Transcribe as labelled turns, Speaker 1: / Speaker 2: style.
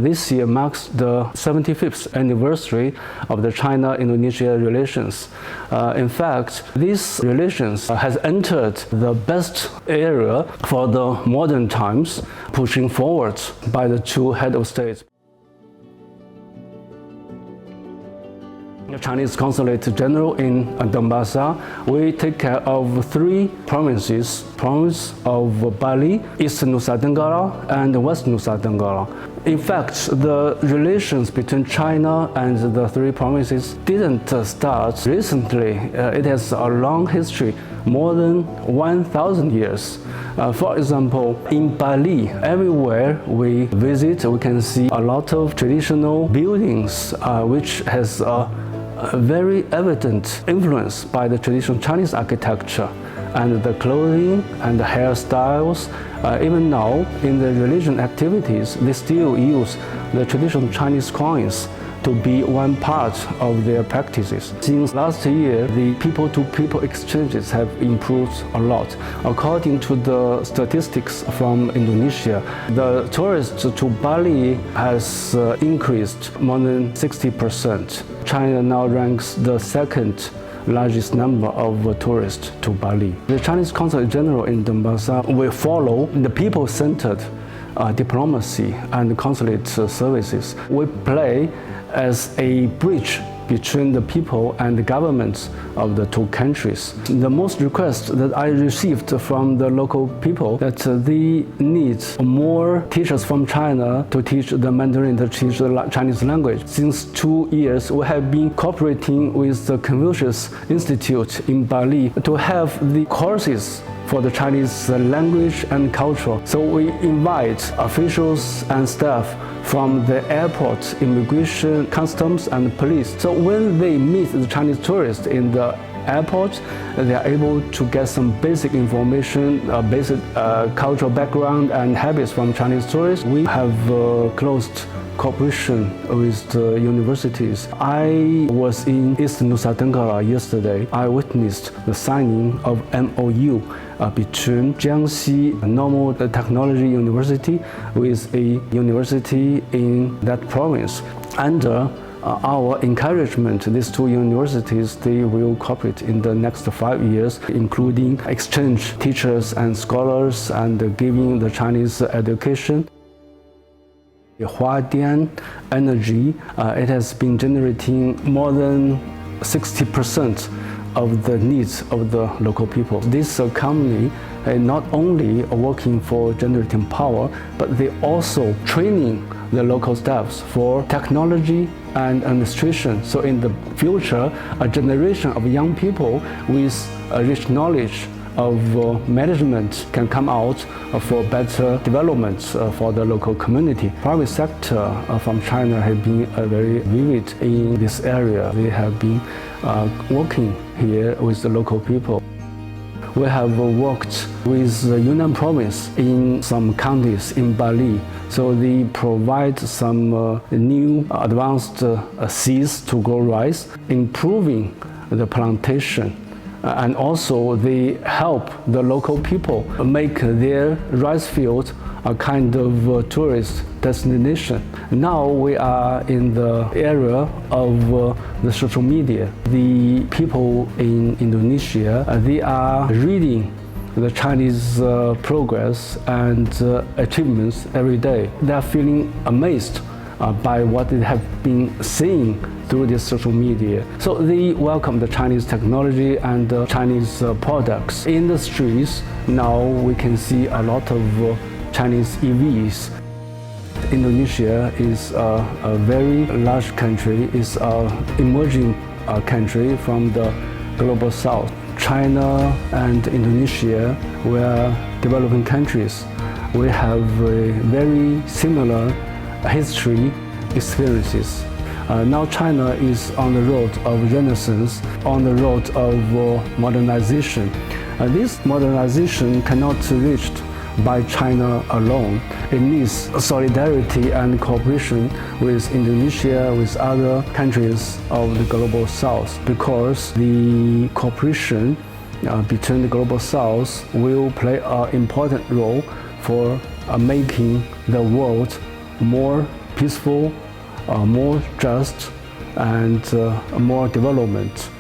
Speaker 1: This year marks the 75th anniversary of the China-Indonesia relations. In fact, these relations has entered the best era for the modern times, pushing forward by the two head of states. The Chinese Consulate General in Denpasar, we take care of three provinces: province of Bali, East Nusa Tenggara, and West Nusa Tenggara. In fact, the relations between China and the three provinces didn't start recently. It has a long history, more than 1,000 years. For example, in Bali, everywhere we visit, we can see a lot of traditional buildings, which has a very evident influence by the traditional Chinese architecture and the clothing and the hairstyles. Even now, in the religion activities, they still use the traditional Chinese coins to be one part of their practices. Since last year, the people-to-people exchanges have improved a lot. According to the statistics from Indonesia, the tourists to Bali has increased more than 60%. China now ranks the second largest number of tourists to Bali. The Chinese Consulate General in Denpasar will follow the people-centered diplomacy and consulate services. We play as a bridge between the people and the governments of the two countries. The most request that I received from the local people that they need more teachers from China to teach the Mandarin, to teach the Chinese language. Since 2 years, we have been cooperating with the Confucius Institute in Bali to have the courses for the Chinese language and culture. So we invite officials and staff from the airport, immigration, customs, and police. So when they meet the Chinese tourists in the airport, they are able to get some basic information, basic cultural background and habits from Chinese tourists. We have closed cooperation with the universities. I was in East Nusa Tenggara yesterday. I witnessed the signing of MOU between Jiangxi Normal Technology University with a university in that province. Under our encouragement, these two universities, they will cooperate in the next 5 years, including exchange teachers and scholars and giving the Chinese education. Huadian energy, it has been generating more than 60% of the needs of the local people. This company not only working for generating power, but they also training the local staffs for technology and administration. So in the future, a generation of young people with rich knowledge of management can come out for better development for the local community. Private sector from China have been very vivid in this area. They have been working here with the local people. We have worked with Yunnan province in some counties in Bali. So they provide some new advanced seeds to grow rice, improving the plantation. And also they help the local people make their rice field a kind of tourist destination. Now we are in the era of the social media. The people in Indonesia, they are reading the Chinese progress and achievements every day. They are feeling amazed by what they have been seeing through this social media. So they welcome the Chinese technology and the Chinese products. In the streets, now we can see a lot of Chinese EVs. Indonesia is a very large country, is an emerging country from the global south. China and Indonesia were developing countries. We have a very similar history experiences. Now China is on the road of renaissance, on the road of modernization. This modernization cannot be reached by China alone. It needs solidarity and cooperation with Indonesia, with other countries of the global south, because the cooperation between the global south will play an important role for making the world more peaceful, more just, and more development.